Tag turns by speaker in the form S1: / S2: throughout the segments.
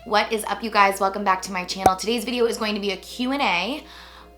S1: What is up, you guys? Welcome back to my channel. Today's video is going to be a Q&A,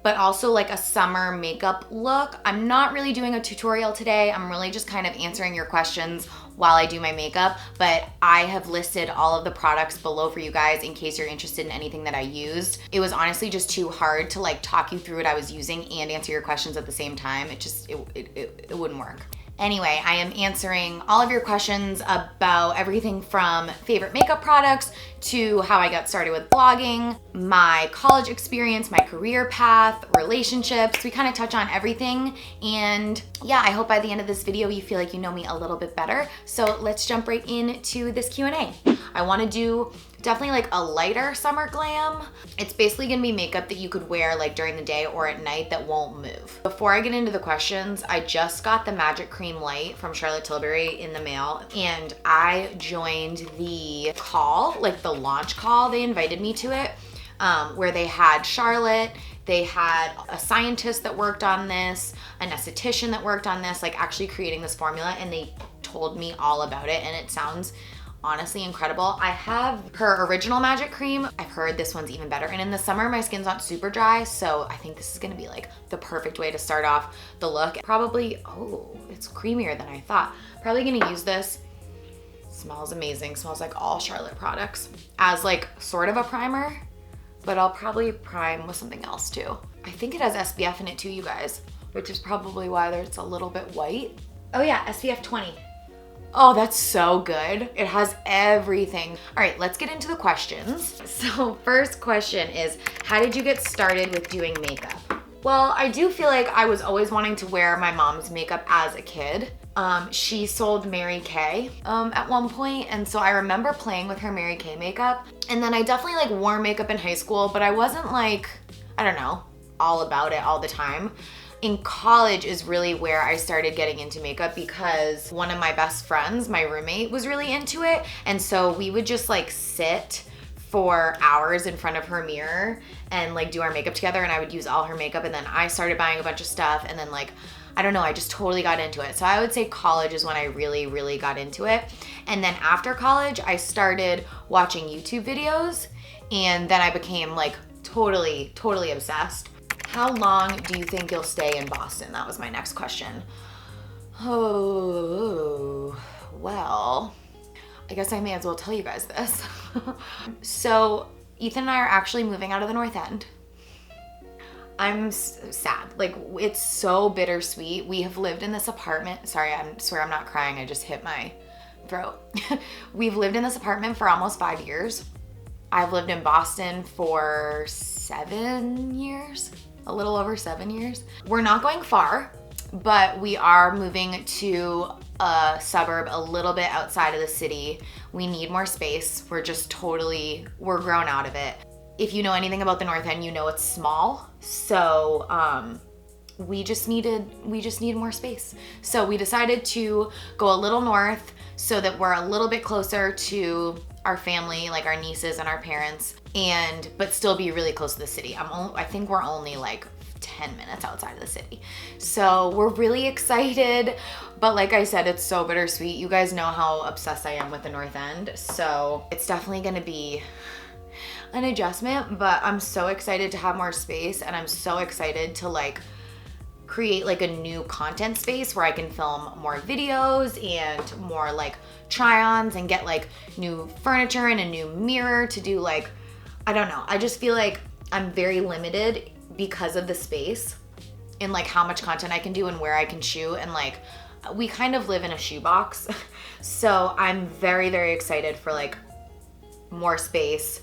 S1: but also like a summer makeup look. I'm not really doing a tutorial today. I'm really just kind of answering your questions while I do my makeup, but I have listed all of the products below for you guys in case you're interested in anything that I used. It was honestly just too hard to like talk you through what I was using and answer your questions at the same time. It wouldn't work. Anyway, I am answering all of your questions about everything from favorite makeup products to how I got started with blogging, my college experience, my career path, relationships. We kind of touch on everything. And yeah, I hope by the end of this video you feel like you know me a little bit better. So let's jump right into this Q&A. I want to do definitely like a lighter summer glam. It's basically gonna be makeup that you could wear like during the day or at night that won't move. Before I get into the questions, I just got the Magic Cream Light from Charlotte Tilbury in the mail, and I joined the call, like the launch call. They invited me to it, where they had Charlotte, they had a scientist that worked on this, an esthetician that worked on this, like actually creating this formula, and they told me all about it, and it sounds honestly incredible. I have her original Magic Cream. I've heard this one's even better. And in the summer, my skin's not super dry, so I think this is gonna be like the perfect way to start off the look. Probably, oh, it's creamier than I thought. Probably gonna use this. Smells amazing. Smells like all Charlotte products as like sort of a primer, but I'll probably prime with something else too. I think it has SPF in it too, you guys, which is probably why it's a little bit white. Oh yeah, SPF 20. Oh, that's so good. It has everything. All right, let's get into the questions. So first question is, how did you get started with doing makeup? Well, I do feel like I was always wanting to wear my mom's makeup as a kid. She sold Mary Kay at one point, and so I remember playing with her Mary Kay makeup. And then I definitely like wore makeup in high school, but I wasn't like, I don't know, all about it all the time. In college is really where I started getting into makeup because one of my best friends, my roommate, was really into it. And so we would just like sit for hours in front of her mirror and like do our makeup together, and I would use all her makeup, and then I started buying a bunch of stuff, and then like, I don't know, I just totally got into it. So I would say college is when I really got into it. And then after college, I started watching YouTube videos, and then I became like totally obsessed. How long do you think you'll stay in Boston? That was my next question. Oh, well, I guess I may as well tell you guys this. So Ethan and I are actually moving out of the North End. I'm sad. Like, it's so bittersweet. We have lived in this apartment. Sorry, I swear I'm not crying. I just hit my throat. We've lived in this apartment for almost 5 years. I've lived in Boston for 7 years. A little over 7 years. We're not going far, but we are moving to a suburb a little bit outside of the city. We need more space. We're grown out of it. If you know anything about the North End, you know it's small. So we just needed more space. So we decided to go a little north so that we're a little bit closer to our family, like our nieces and our parents, but still be really close to the city. I think we're only like 10 minutes outside of the city. So we're really excited, but like I said, it's so bittersweet. You guys know how obsessed I am with the North End. So it's definitely gonna be an adjustment, but I'm so excited to have more space, and I'm so excited to like create like a new content space where I can film more videos and more like try-ons and get like new furniture and a new mirror to do like, I don't know. I just feel like I'm very limited because of the space and like how much content I can do and where I can shoot, and like we kind of live in a shoebox. So I'm very excited for like more space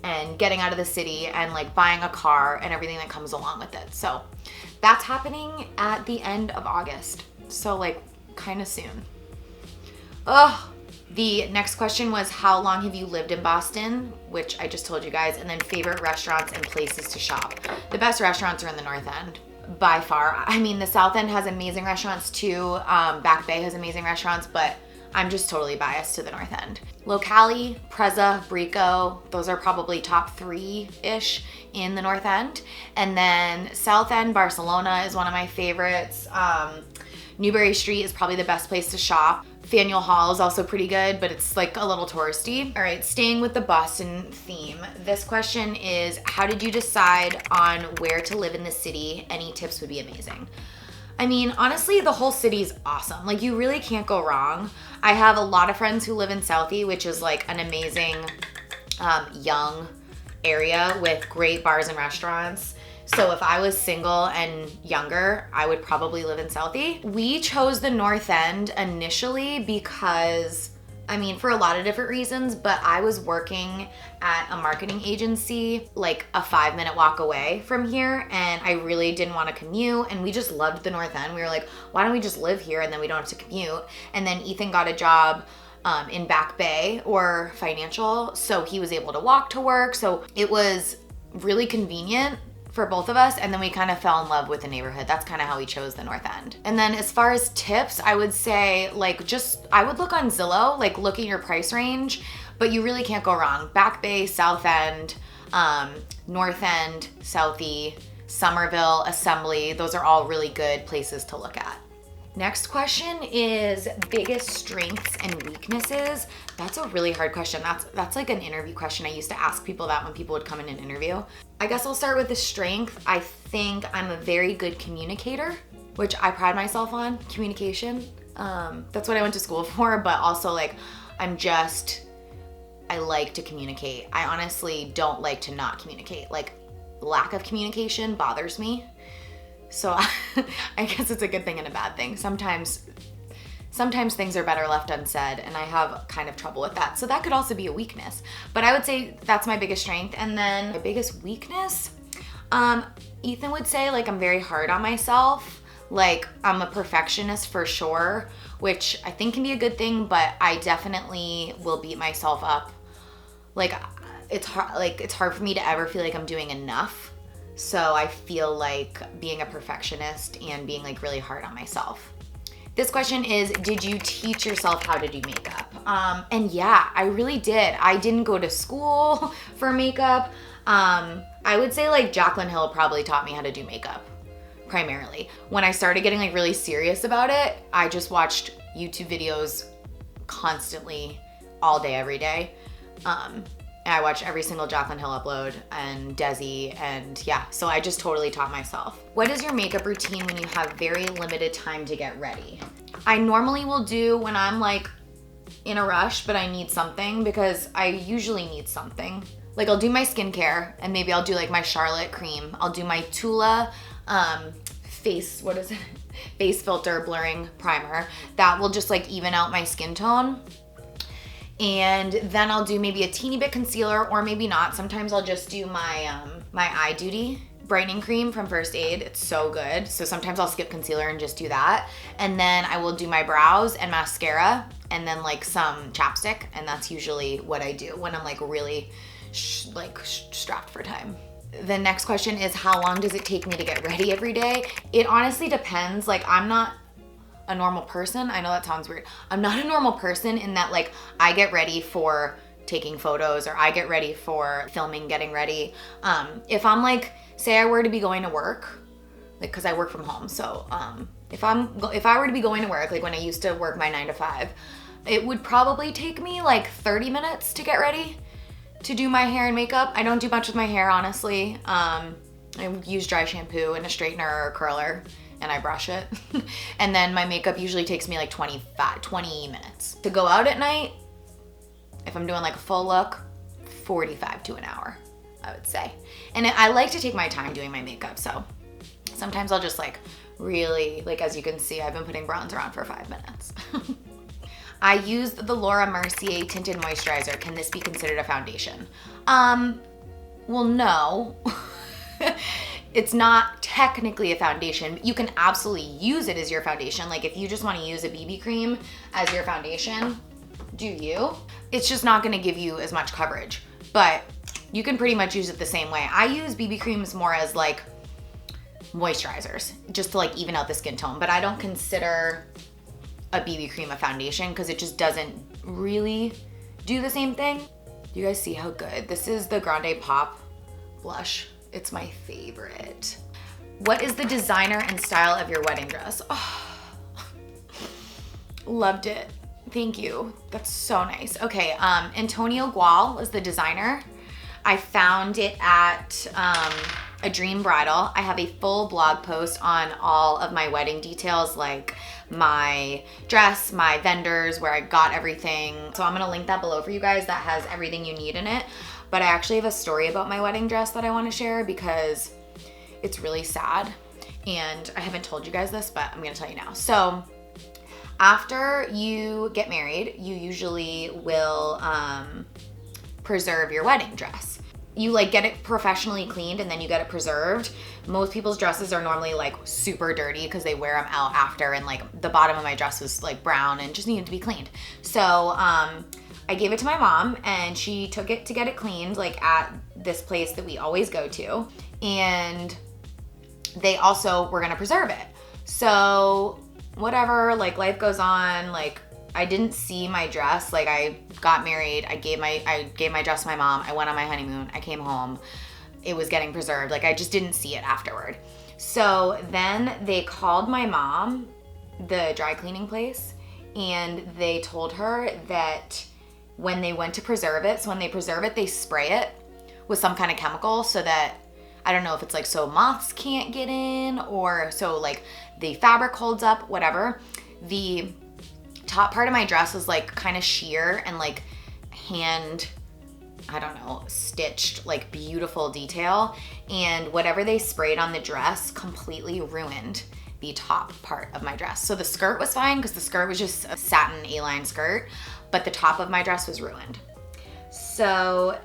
S1: and getting out of the city and like buying a car and everything that comes along with it. So that's happening at the end of August. So like kind of soon. Oh, the next question was, how long have you lived in Boston? Which I just told you guys. And then favorite restaurants and places to shop. The best restaurants are in the North End by far. I mean, the South End has amazing restaurants too. Back Bay has amazing restaurants, but I'm just totally biased to the North End. Locali, Preza, Brico, those are probably top 3-ish in the North End. And then South End, Barcelona is one of my favorites. Newbury Street is probably the best place to shop. Faneuil Hall is also pretty good, but it's like a little touristy. All right, staying with the Boston theme. This question is, how did you decide on where to live in the city? Any tips would be amazing. I mean, honestly, the whole city's awesome. Like, you really can't go wrong. I have a lot of friends who live in Southie, which is like an amazing young area with great bars and restaurants. So if I was single and younger, I would probably live in Southie. We chose the North End initially because, I mean, for a lot of different reasons, but I was working at a marketing agency like a 5-minute walk away from here, and I really didn't want to commute, and we just loved the North End. We were like, why don't we just live here and then we don't have to commute? And then Ethan got a job in Back Bay or financial, so he was able to walk to work. So it was really convenient for both of us, and then we kind of fell in love with the neighborhood. That's kind of how we chose the North End. And then as far as tips, I would say like I would look on Zillow, like look at your price range, but you really can't go wrong. Back Bay, South End, North End, Southie, Somerville, Assembly, those are all really good places to look at. Next question is biggest strengths and weaknesses. That's a really hard question. That's like an interview question. I used to ask people that when people would come in an interview. I guess I'll start with the strength. I think I'm a very good communicator, which I pride myself on, communication. That's what I went to school for, but also like I like to communicate. I honestly don't like to not communicate. Like lack of communication bothers me. So I guess it's a good thing and a bad thing. Sometimes things are better left unsaid, and I have kind of trouble with that. So that could also be a weakness. But I would say that's my biggest strength. And then my biggest weakness, Ethan would say like I'm very hard on myself. Like I'm a perfectionist for sure, which I think can be a good thing, but I definitely will beat myself up. Like it's hard for me to ever feel like I'm doing enough. So I feel like being a perfectionist and being like really hard on myself. This question is, did you teach yourself how to do makeup? And yeah, I really did. I didn't go to school for makeup. I would say like Jaclyn Hill probably taught me how to do makeup primarily. When I started getting like really serious about it, I just watched YouTube videos constantly all day, every day. I watched every single Jaclyn Hill upload and Desi, and yeah, so I just totally taught myself. What is your makeup routine when you have very limited time to get ready? I normally will do when I'm like in a rush, but I need something, because I usually need something. Like I'll do my skincare, and maybe I'll do like my Charlotte cream. I'll do my Tula face filter blurring primer. That will just like even out my skin tone. And then I'll do maybe a teeny bit concealer, or maybe not. Sometimes I'll just do my my Eye Duty brightening cream from First Aid. It's so good. So sometimes I'll skip concealer and just do that. And then I will do my brows and mascara, and then like some chapstick. And that's usually what I do when I'm like really strapped for time. The next question is, how long does it take me to get ready every day? It honestly depends. Like I'm not a normal person. I know that sounds weird. I'm not a normal person in that like I get ready for taking photos, or I get ready for filming, getting ready. If I'm like, say I were to be going to work, like cause I work from home. So if I were to be going to work, like when I used to work my 9 to 5, it would probably take me like 30 minutes to get ready to do my hair and makeup. I don't do much with my hair, honestly. I use dry shampoo and a straightener or a curler, and I brush it. And then my makeup usually takes me like 20 minutes. To go out at night, if I'm doing like a full look, 45 to an hour, I would say. And I like to take my time doing my makeup, so sometimes I'll just like really, like as you can see, I've been putting bronzer on for 5 minutes. I used the Laura Mercier Tinted Moisturizer. Can this be considered a foundation? Well, no. It's not technically a foundation, but you can absolutely use it as your foundation. Like if you just want to use a BB cream as your foundation, do you? It's just not going to give you as much coverage, but you can pretty much use it the same way. I use BB creams more as like moisturizers, just to like even out the skin tone, but I don't consider a BB cream a foundation because it just doesn't really do the same thing. You guys see how good? This is the GrandePop blush. It's my favorite. What is the designer and style of your wedding dress? Oh, loved it. Thank you. That's so nice. Okay, Antonio Gual is the designer. I found it at a Dream Bridal. I have a full blog post on all of my wedding details, like my dress, my vendors, where I got everything. So I'm gonna link that below for you guys. That has everything you need in it. But I actually have a story about my wedding dress that I wanna share because it's really sad. And I haven't told you guys this, but I'm gonna tell you now. So after you get married, you usually will preserve your wedding dress. You like get it professionally cleaned and then you get it preserved. Most people's dresses are normally like super dirty because they wear them out after, and like the bottom of my dress was like brown and just needed to be cleaned. So I gave it to my mom and she took it to get it cleaned like at this place that we always go to. And they also were gonna preserve it. So whatever, like life goes on. Like I didn't see my dress. Like I got married, I gave my dress to my mom, I went on my honeymoon, I came home, it was getting preserved. Like I just didn't see it afterward. So then they called my mom, the dry cleaning place, and they told her that when they went to preserve it, so when they preserve it, they spray it with some kind of chemical so that, I don't know if it's like so moths can't get in or so like the fabric holds up, whatever. The top part of my dress was like kind of sheer and like hand, I don't know, stitched, like beautiful detail. And whatever they sprayed on the dress completely ruined the top part of my dress. So the skirt was fine because the skirt was just a satin A-line skirt, but the top of my dress was ruined. So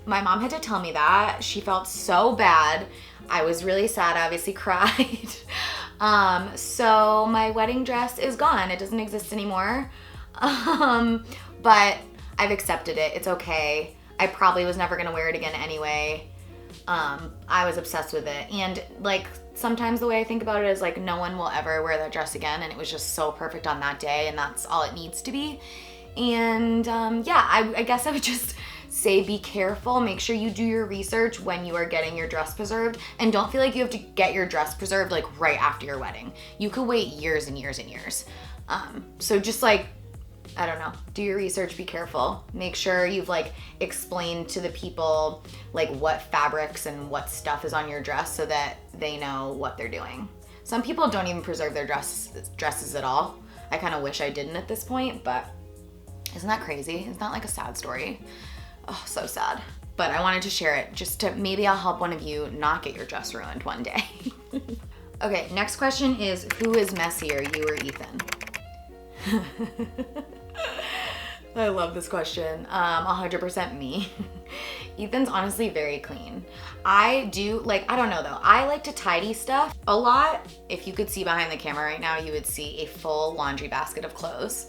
S1: my mom had to tell me that. She felt so bad. I was really sad, I obviously cried. So my wedding dress is gone. It doesn't exist anymore. But I've accepted it. It's okay. I probably was never gonna wear it again anyway. I was obsessed with it. And like sometimes the way I think about it is like no one will ever wear that dress again, and it was just so perfect on that day, and that's all it needs to be. And yeah, I guess I would just say be careful. Make sure you do your research when you are getting your dress preserved, and don't feel like you have to get your dress preserved like right after your wedding. You could wait years and years and years. So just like, I don't know, do your research, be careful. Make sure you've like explained to the people like what fabrics and what stuff is on your dress so that they know what they're doing. Some people don't even preserve their dresses at all. I kind of wish I didn't at this point, but isn't that crazy? Isn't that like a sad story? Oh, so sad. But I wanted to share it just to, maybe I'll help one of you not get your dress ruined one day. Okay, next question is, who is messier, you or Ethan? I love this question. 100% me. Ethan's honestly very clean. I do, like, I don't know though. I like to tidy stuff a lot. If you could see behind the camera right now, you would see a full laundry basket of clothes.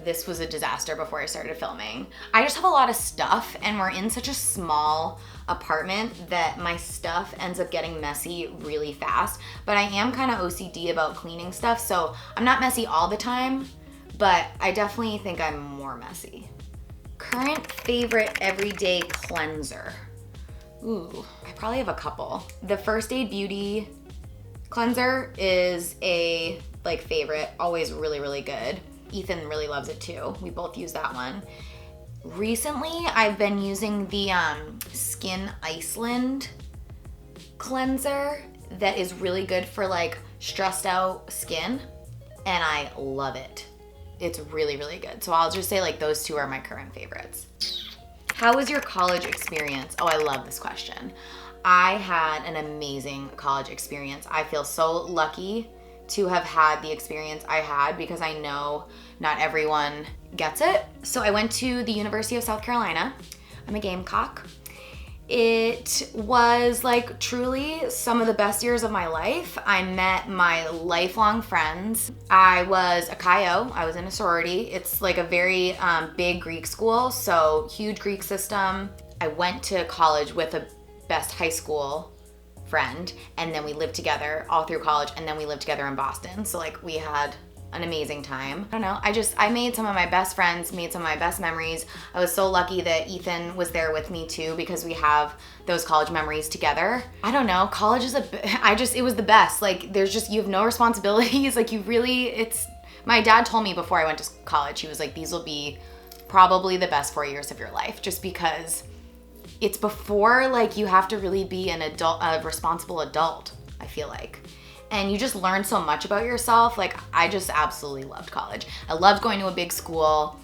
S1: This was a disaster before I started filming. I just have a lot of stuff, and we're in such a small apartment that my stuff ends up getting messy really fast. But I am kind of OCD about cleaning stuff, so I'm not messy all the time, but I definitely think I'm more messy. Current favorite everyday cleanser. Ooh, I probably have a couple. The First Aid Beauty cleanser is a like favorite, always really, really good. Ethan really loves it too. We both use that one. Recently, I've been using the Skin Iceland cleanser that is really good for like stressed out skin, and I love it. It's really, really good. So I'll just say like those two are my current favorites. How was your college experience? Oh, I love this question. I had an amazing college experience. I feel so lucky to have had the experience I had because I know not everyone gets it. So I went to the University of South Carolina. I'm a Gamecock. It was like truly some of the best years of my life. I met my lifelong friends. I was a Chi-O, I was in a sorority. It's like a very big Greek school, so huge Greek system. I went to college with a best high school friend, and then we lived together all through college, and then we lived together in Boston. So like we had an amazing time. I don't know, I made some of my best friends, made some of my best memories. I was so lucky that Ethan was there with me too, because we have those college memories together. I don't know, college is it was the best. Like there's just, you have no responsibilities. Like you really, it's My dad told me before I went to college, he was like, these will be probably the best 4 years of your life, just because it's before like you have to really be an adult, a responsible adult, I feel like. And you just learn so much about yourself. Like, I just absolutely loved college. I loved going to a big school.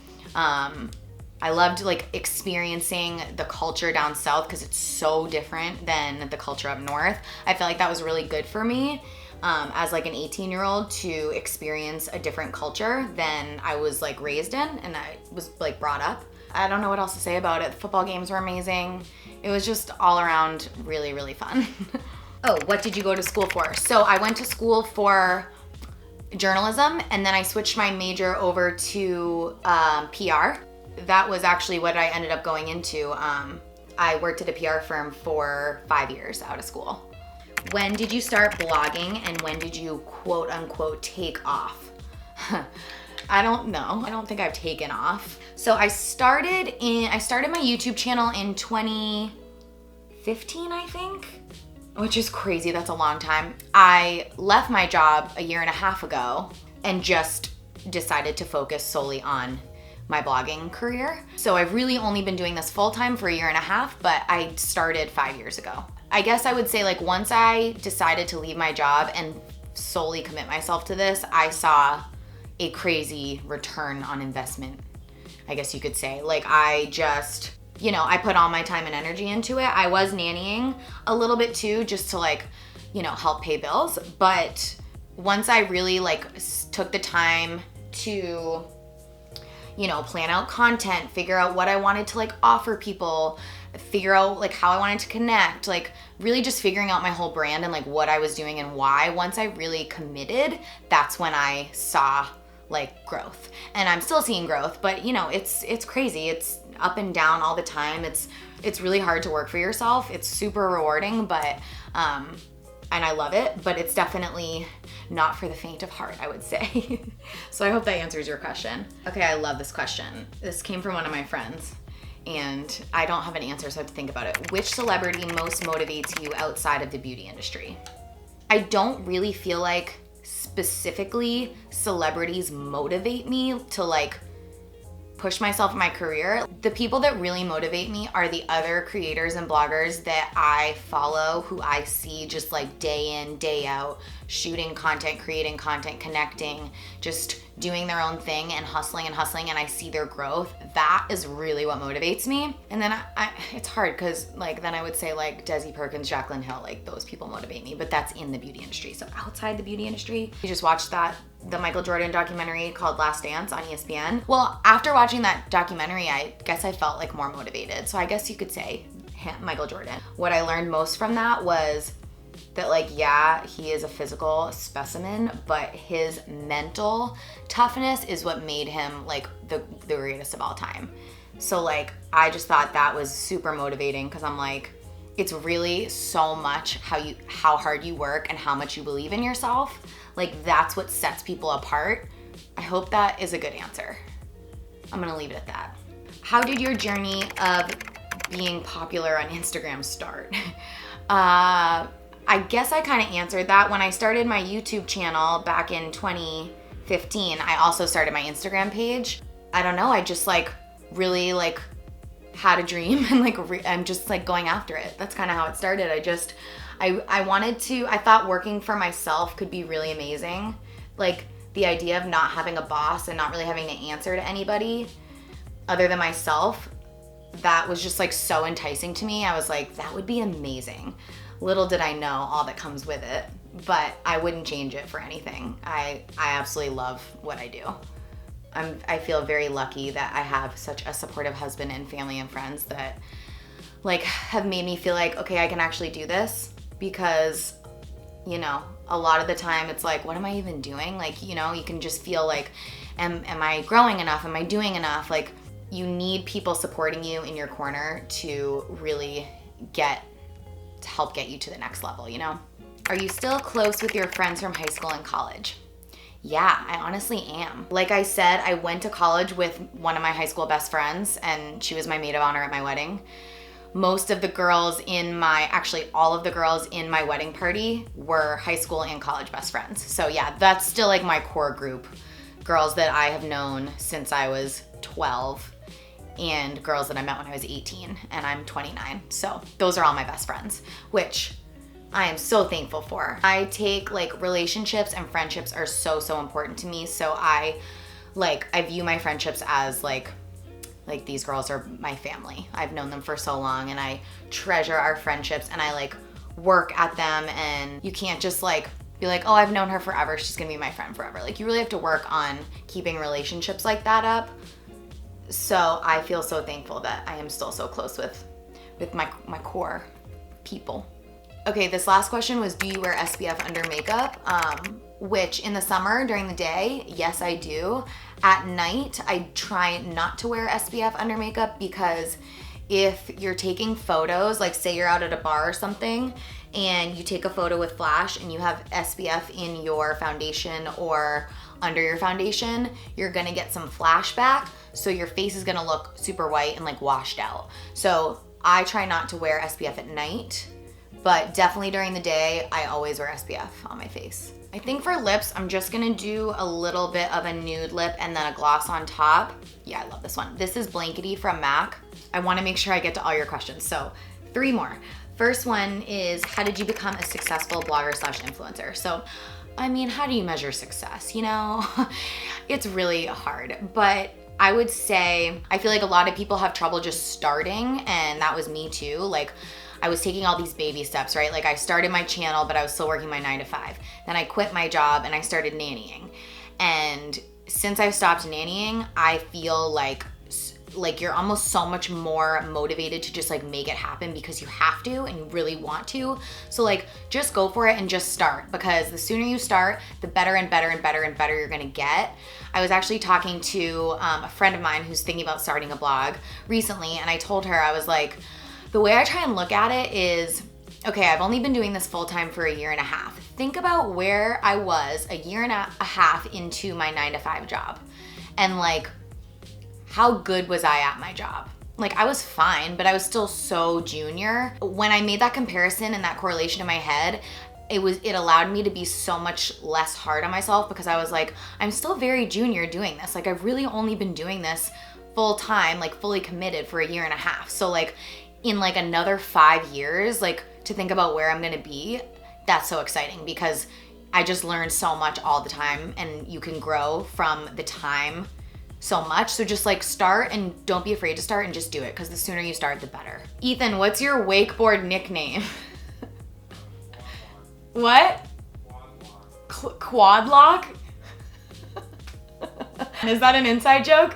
S1: I loved like experiencing the culture down south because it's so different than the culture up north. I feel like that was really good for me as like an 18-year-old to experience a different culture than I was like raised in and I was like brought up. I don't know what else to say about it. The football games were amazing. It was just all around really, really fun. Oh, what did you go to school for? So I went to school for journalism, and then I switched my major over to PR. That was actually what I ended up going into. I worked at a PR firm for 5 years out of school. When did you start blogging, and when did you quote unquote take off? I don't know. I don't think I've taken off. So I started my YouTube channel in 2015, I think, which is crazy. That's a long time. I left my job a year and a half ago and just decided to focus solely on my blogging career. So I've really only been doing this full time for a year and a half, but I started 5 years ago. I guess I would say like once I decided to leave my job and solely commit myself to this, I saw a crazy return on investment, I guess you could say. Like I just, you know, I put all my time and energy into it. I was nannying a little bit too, just to like, you know, help pay bills. But once I really like took the time to, you know, plan out content, figure out what I wanted to like offer people, figure out like how I wanted to connect, like really just figuring out my whole brand and like what I was doing and why. Once I really committed, that's when I saw like growth. And I'm still seeing growth, but you know, it's crazy. It's up and down all the time. It's really hard to work for yourself. It's super rewarding, but and I love it, but it's definitely not for the faint of heart, I would say. So I hope that answers your question. Okay, I love this question. This came from one of my friends and I don't have an answer, so I have to think about it. Which celebrity most motivates you outside of the beauty industry? I don't really feel like specifically celebrities motivate me to like push myself in my career. The people that really motivate me are the other creators and bloggers that I follow, who I see just like day in, day out, shooting content, creating content, connecting, just doing their own thing and hustling, and I see their growth. That is really what motivates me. And then it's hard because like then I would say like Desi Perkins, Jaclyn Hill, like those people motivate me, but that's in the beauty industry. So outside the beauty industry, you just watched the Michael Jordan documentary called Last Dance on ESPN. Well, after watching that documentary, I guess I felt like more motivated. So I guess you could say Michael Jordan. What I learned most from that was that like, yeah, he is a physical specimen, but his mental toughness is what made him like the greatest of all time. So like, I just thought that was super motivating because I'm like, it's really so much how hard you work and how much you believe in yourself. Like that's what sets people apart. I hope that is a good answer. I'm gonna leave it at that. How did your journey of being popular on Instagram start? I guess I kind of answered that. When I started my YouTube channel back in 2015, I also started my Instagram page. I don't know, I just like really like had a dream and like I'm just like going after it. That's kind of how it started. I thought working for myself could be really amazing. Like the idea of not having a boss and not really having to answer to anybody other than myself, that was just like so enticing to me. I was like, that would be amazing. Little did I know all that comes with it, but I wouldn't change it for anything. I absolutely love what I do. I feel very lucky that I have such a supportive husband and family and friends that like have made me feel like, okay, I can actually do this, because, you know, a lot of the time it's like, what am I even doing? Like, you know, you can just feel like, am I growing enough? Am I doing enough? Like, you need people supporting you in your corner to really help get you to the next level, you know? Are you still close with your friends from high school and college? Yeah, I honestly am. Like I said, I went to college with one of my high school best friends, and she was my maid of honor at my wedding. Most of the girls actually all of the girls in my wedding party were high school and college best friends. So yeah, that's still like my core group girls that I have known since I was 12 and girls that I met when I was 18 and I'm 29. So those are all my best friends, which I am so thankful for. I take like relationships and friendships are so, so important to me. So I view my friendships as like these girls are my family. I've known them for so long and I treasure our friendships and I like work at them, and you can't just like be like, oh, I've known her forever, she's gonna be my friend forever. Like you really have to work on keeping relationships like that up. So I feel so thankful that I am still so close with my core people. Okay, this last question was, do you wear SPF under makeup? Which in the summer during the day, yes, I do. At night, I try not to wear SPF under makeup because if you're taking photos, like say you're out at a bar or something and you take a photo with flash and you have SPF in your foundation or under your foundation, you're gonna get some flashback. So your face is gonna look super white and like washed out. So I try not to wear SPF at night, but definitely during the day, I always wear SPF on my face. I think for lips, I'm just gonna do a little bit of a nude lip and then a gloss on top. Yeah, I love this one. This is Blankety from MAC. I wanna make sure I get to all your questions. So 3 more. First one is, how did you become a successful blogger / influencer? So, I mean, how do you measure success, you know? It's really hard, but I would say, I feel like a lot of people have trouble just starting, and that was me too. Like, I was taking all these baby steps, right? Like I started my channel, but I was still working my 9 to 5. Then I quit my job and I started nannying. And since I've stopped nannying, I feel like you're almost so much more motivated to just like make it happen because you have to and you really want to. So like just go for it and just start, because the sooner you start, the better and better and better and better you're gonna get. I was actually talking to a friend of mine who's thinking about starting a blog recently, and I told her, I was like, the way I try and look at it is, okay, I've only been doing this full time for 1.5 years. Think about where I was 1.5 years into my 9 to 5 job. And like, how good was I at my job? Like I was fine, but I was still so junior. When I made that comparison and that correlation in my head, it allowed me to be so much less hard on myself, because I was like, I'm still very junior doing this. Like I've really only been doing this full time, like fully committed for 1.5 years. So like, in like another 5 years, like to think about where I'm gonna be, that's so exciting, because I just learn so much all the time, and you can grow from the time so much. So just like start, and don't be afraid to start, and just do it, because the sooner you start, the better. Ethan, what's your wakeboard nickname? What? Quad lock? Is that an inside joke?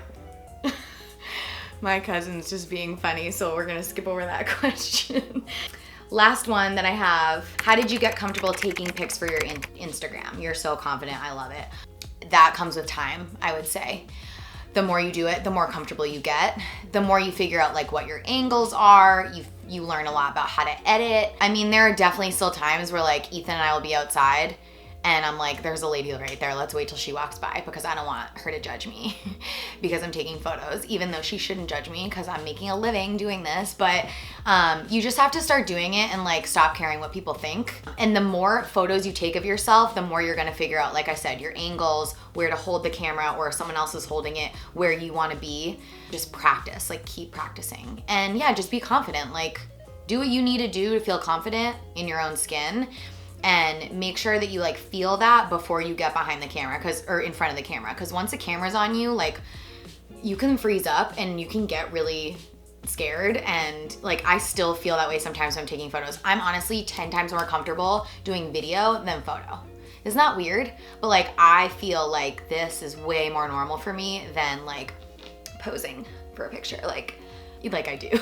S1: My cousin's just being funny, so we're gonna skip over that question. Last one that I have, how did you get comfortable taking pics for your Instagram? You're so confident, I love it. That comes with time, I would say. The more you do it, the more comfortable you get. The more you figure out like what your angles are, you learn a lot about how to edit. I mean, there are definitely still times where like Ethan and I will be outside and I'm like, there's a lady right there, let's wait till she walks by, because I don't want her to judge me because I'm taking photos, even though she shouldn't judge me because I'm making a living doing this. But you just have to start doing it and like stop caring what people think. And the more photos you take of yourself, the more you're gonna figure out, like I said, your angles, where to hold the camera, or if someone else is holding it, where you wanna be. Just practice, like keep practicing. And yeah, just be confident. Like do what you need to do to feel confident in your own skin. And make sure that you like feel that before you get behind the camera, or in front of the camera. Because once the camera's on you, like you can freeze up and you can get really scared. And like, I still feel that way sometimes when I'm taking photos. I'm honestly 10 times more comfortable doing video than photo. Isn't that weird? But like, I feel like this is way more normal for me than like posing for a picture, like I do.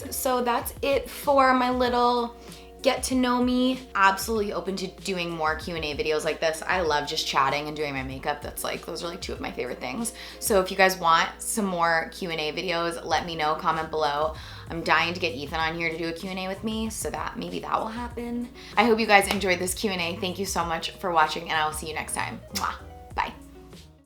S1: So that's it for my little get to know me. Absolutely open to doing more Q&A videos like this. I love just chatting and doing my makeup. Those are like 2 of my favorite things. So if you guys want some more Q&A videos, let me know, comment below. I'm dying to get Ethan on here to do a Q&A with me, so that maybe that will happen. I hope you guys enjoyed this Q&A. Thank you so much for watching, and I will see you next time. Mwah.